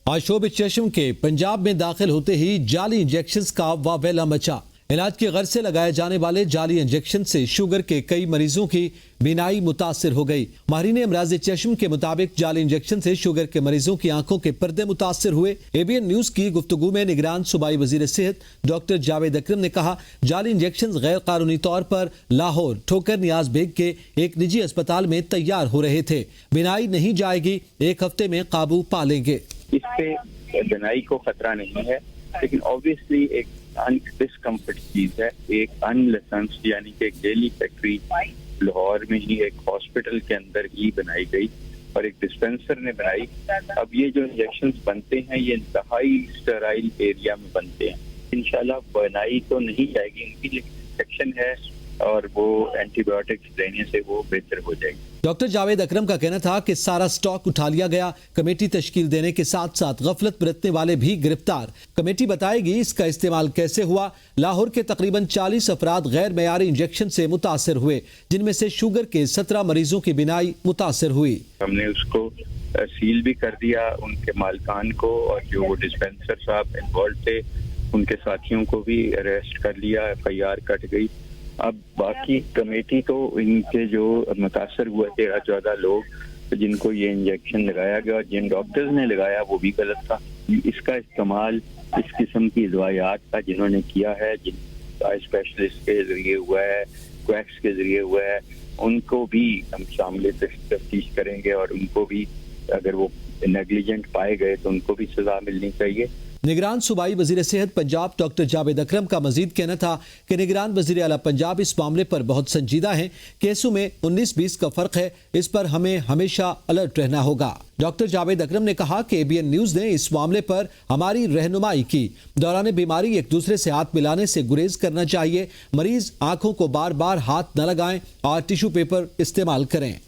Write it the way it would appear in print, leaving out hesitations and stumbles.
आज शोब चश्म के पंजाब में दाखिल होते ही जाली इंजेक्शंस का वावेला मचा। इलाज की गर्ज से लगाए जाने वाले जाली इंजेक्शन से शुगर के कई मरीजों की बीनाई मुतासिर हो गई। माहिरीन अमराज चश्म के मुताबिक जाली इंजेक्शन से शुगर के मरीजों की आंखों के पर्दे मुतासिर हुए। एबीएन न्यूज की गुफ्तगू में निगरान सूबाई वजीर सेहत डॉक्टर जावेद अकरम ने कहा, जाली इंजेक्शन गैर कानूनी तौर पर लाहौर ठोकर नियाज बेग के एक निजी अस्पताल में तैयार हो रहे थे। बीनाई नहीं जाएगी, 1 हफ्ते में काबू पा लेंगे। इससे बीनाई को खतरा नहीं है, लेकिन ऑब्वियसली एक डिस्कम्फर्ट चीज है। एक अनलाइसेंस्ड यानी कि एक डेली फैक्ट्री लाहौर में ही एक हॉस्पिटल के अंदर ही बनाई गई और एक डिस्पेंसर ने बनाई। अब ये जो इंजेक्शंस बनते हैं ये इंतहाई स्टेराइल एरिया में बनते हैं। इंशाल्लाह बनाई तो नहीं जाएगी इनकी, लेकिन इंफेक्शन है और वो एंटीबायोटिक्स देने से वो बेहतर हो जाएगी। डॉक्टर जावेद अकरम का कहना था कि सारा स्टॉक उठा लिया गया। कमेटी तश्कील देने के साथ साथ गफलत बरतने वाले भी गिरफ्तार। कमेटी बताएगी इसका इस्तेमाल कैसे हुआ। लाहौर के तकरीबन 40 अफराद गैर मयारी इंजेक्शन से मुतासर हुए, जिनमें से शुगर के 17 मरीजों की बीनाई मुतासर हुई। हमने उसको सील भी कर दिया, उनके मालिकान को, और जो वो डिस्पेंसर साहब इन्वॉल्व थे उनके साथियों को भी अरेस्ट कर लिया, FIR कट गई। अब बाकी कमेटी तो इनके जो मुतासर हुए 13-14 लोग जिनको ये इंजेक्शन लगाया गया, जिन डॉक्टर्स ने लगाया वो भी गलत था। इसका इस्तेमाल इस किस्म की दवाइयात का जिन्होंने किया है, जिन आई स्पेशलिस्ट के जरिए हुआ है, क्वैक्स के जरिए हुआ है, उनको भी हम शामिल तफ्तीश करेंगे और उनको भी अगर वो नेग्लिजेंट पाए गए तो उनको भी सजा मिलनी चाहिए। निगरान सूबाई वजीर सेहत पंजाब डॉक्टर जावेद अकरम का मजीद कहना था कि निगरान वजीर आला पंजाब इस मामले पर बहुत संजीदा हैं। केसों में 19-20 का फर्क है, इस पर हमें हमेशा अलर्ट रहना होगा। डॉक्टर जावेद अकरम ने कहा कि एबीएन न्यूज ने इस मामले पर हमारी रहनुमाई की। दौरान बीमारी एक दूसरे से हाथ मिलाने से गुरेज करना चाहिए। मरीज आंखों को बार बार हाथ न लगाएं और टिश्यू पेपर इस्तेमाल करें।